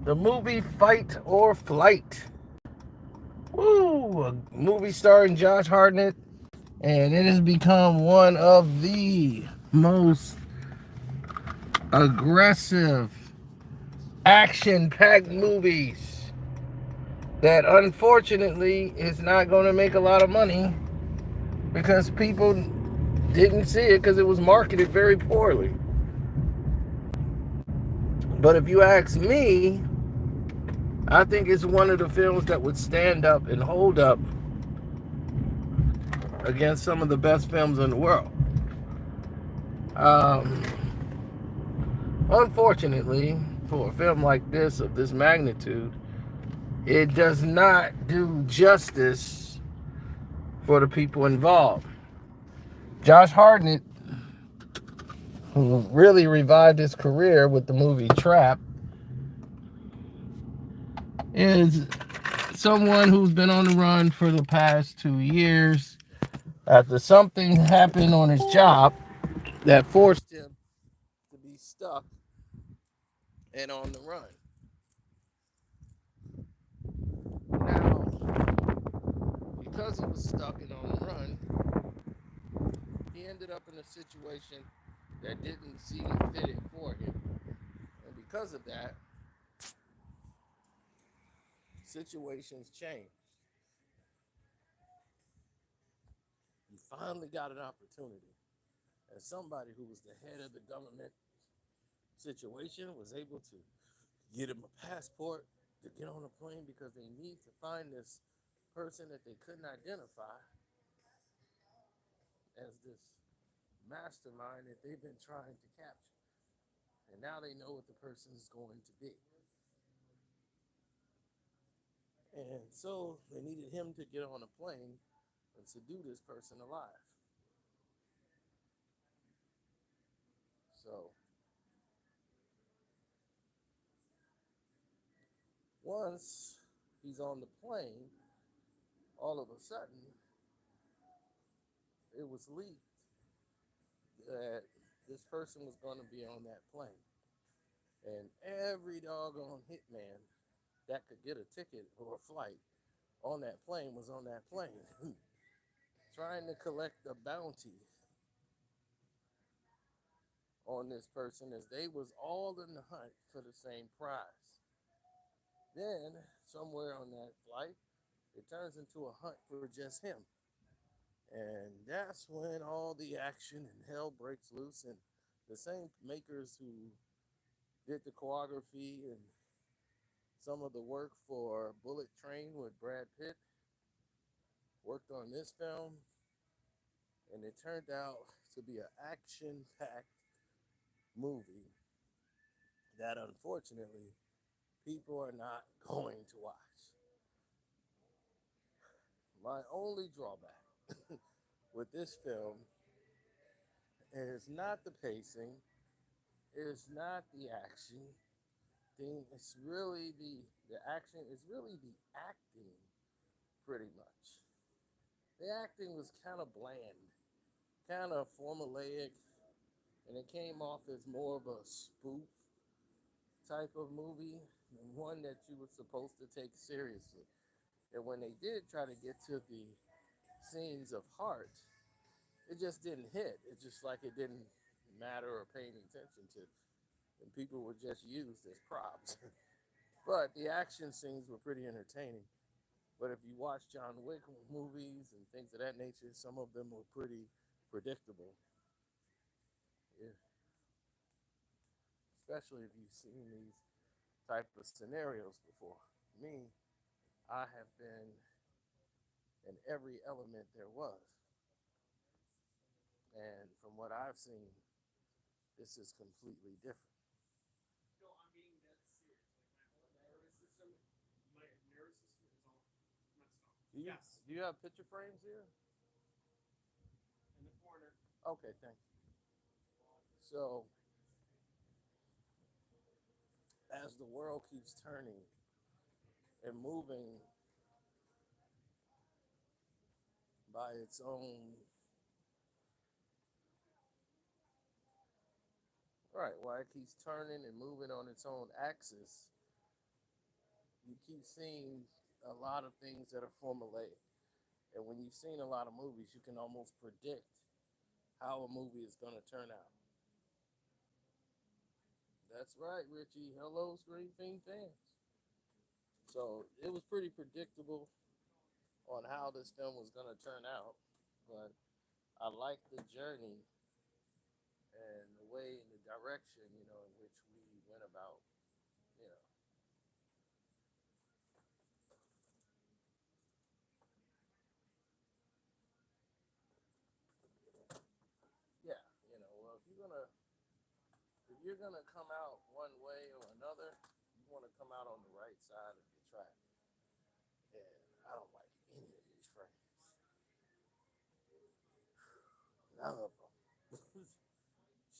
The movie Fight or Flight. Woo! A movie starring Josh Hartnett, and it has become one of the most aggressive, action packed movies that unfortunately is not going to make a lot of money because people didn't see it because it was marketed very poorly. But if you ask me, I think it's one of the films that would stand up and hold up against some of the best films in the world. Um, Unfortunately, for a film like this, of this magnitude, it does not do justice for the people involved. Josh Hartnett, who really revived his career with the movie Trap, is someone who's been on the run for the past 2 years after something happened on his job that forced him to be stuck and on the run. Now, because he was stuck and on the run, he ended up in a situation that didn't seem fitted for him. And because of that, situations changed. He finally got an opportunity. As somebody who was the head of the government situation was able to get him a passport to get on a plane because they need to find this person that they couldn't identify as this mastermind that they've been trying to capture. And now they know what the person is going to be. And so they needed him to get on a plane and subdue this person alive. So once he's on the plane, all of a sudden it was leaked that this person was going to be on that plane. And every doggone hitman that could get a ticket or a flight on that plane was on that plane trying to collect a bounty on this person as they was all in the hunt for the same prize. Then, somewhere on that flight, it turns into a hunt for just him. And that's when all the action and hell breaks loose. And the same makers who did the choreography and some of the work for Bullet Train with Brad Pitt worked on this film. And it turned out to be an action packed movie that unfortunately people are not going to watch. My only drawback with this film is not the pacing, is not the action thing. It's really the action is really the acting, pretty much. The acting was kind of bland, kind of formulaic, and it came off as more of a spoof type of movie than one that you were supposed to take seriously. And when they did try to get to the scenes of heart, it just didn't hit. It's just like it didn't matter or pay any attention to. And people were just used as props. But the action scenes were pretty entertaining. But if you watch John Wick movies and things of that nature, some of them were pretty predictable. Yeah. Especially if you've seen these type of scenarios before. Me, I have been in every element there was. And from what I've seen, this is completely different. No, I'm being dead serious. Like my whole nervous system is all messed up. Do you Yes, do you have picture frames here? in the corner. Okay, thank you. So as the world keeps turning and moving by its own right, while it keeps turning and moving on its own axis, you keep seeing a lot of things that are formulaic. And when you've seen a lot of movies, you can almost predict how a movie is going to turn out. That's right, Richie. Hello, Screen Fiend fans. So it was pretty predictable on how this film was going to turn out, but I like the journey and the way and the direction, in which we went about, you know, yeah, well, if you're gonna come out one way or another, you want to come out on the right side of the track. And I don't like any of these frames, none of them.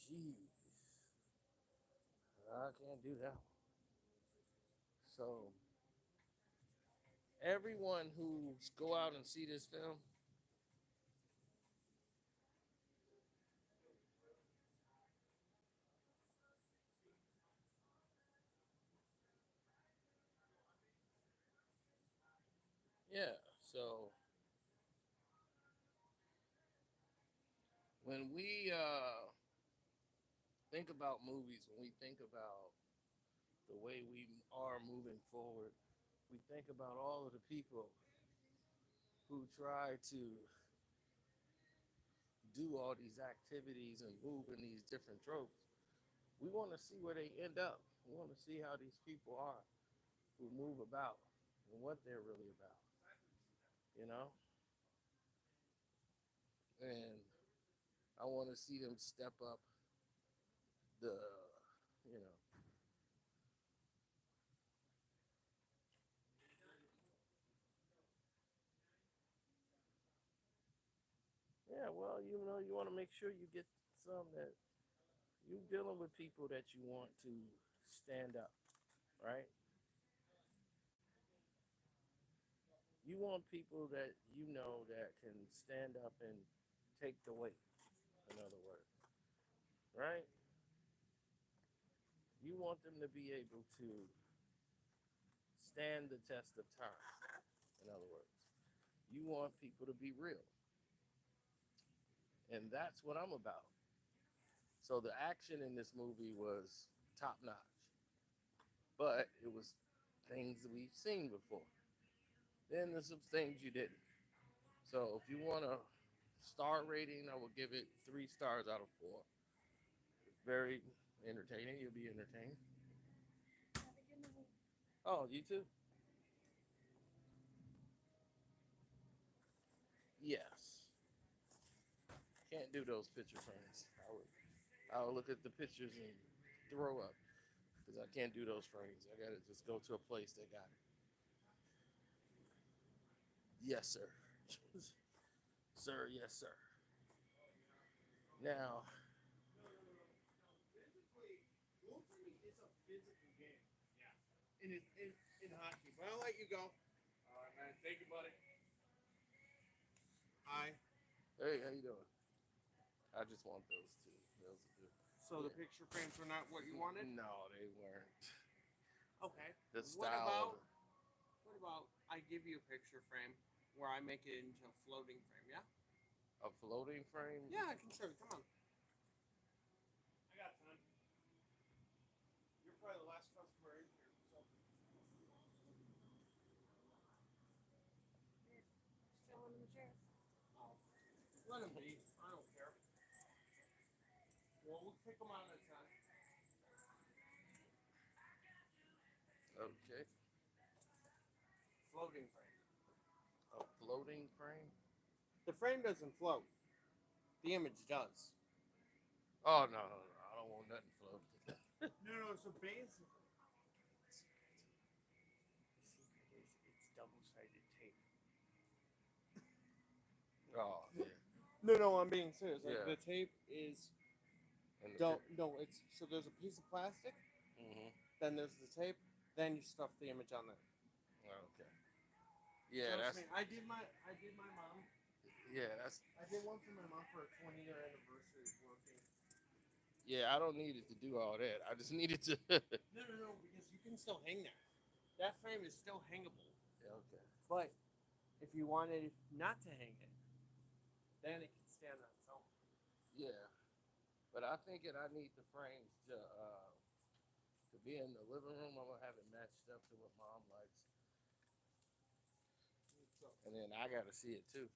Jeez, I can't do that one. So everyone who's go out and see this film, yeah. So when we think about movies, when we think about the way we are moving forward, we think about all of the people who try to do all these activities and move in these different tropes. We want to see where they end up. We want to see how these people are who move about and what they're really about, you know? And I want to see them step up the, you know, yeah, well, you want to make sure you get some that you're dealing with people that you want to stand up, right? You want people that that can stand up and take the weight, in other words, right? You want them to be able to stand the test of time, in other words. You want people to be real. And that's what I'm about. So the action in this movie was top notch, but it was things that we've seen before. Then there's some things you didn't. So if you want a star rating, I will give it 3 stars out of 4. It's very entertaining. You'll be entertained. Oh, you too? Yes. Can't do those picture frames. I would look at the pictures and throw up because I can't do those frames. I gotta just go to a place that got it. Yes, sir. Sir, yes, sir. Now, Physically, ultimately, it's a physical game. Yeah. In hockey. But I'll let you go. All right, man. Thank you, buddy. Hi. hey, how you doing? I just want those two. Those are good. So the picture frames were not what you wanted? No, they weren't. Okay. The What style about I give you a picture frame where I make it into a floating frame, yeah? a floating frame. Yeah, I can show you. Come on. I got time. You're probably the last customer in here, so. Still in the chair. Oh, let him be. I don't care. Well, we'll pick them out at a time. Okay. Floating frame. A floating frame. The frame doesn't float. The image does. Oh no, no, no! I don't want nothing floating. No, so basically. The secret is it's double-sided tape. Oh yeah. No, I'm being serious. Like Yeah. the tape is And the don't no. It's so there's a piece of plastic, Mm-hmm. then there's the tape, then you stuff the image on there. Okay. Yeah, Trust that's me. I did my mom. that's I did one for my mom for a 20-year anniversary working. yeah. I don't need it to do all that. I just need it to. No, because you can still hang there. That frame is still hangable. Yeah, okay. But if you wanted not to hang it, then it can stand on its own. Yeah, but I think that I need the frames to be in the living room. I'm gonna have it matched up to what Mom likes, So, and then I gotta see it too.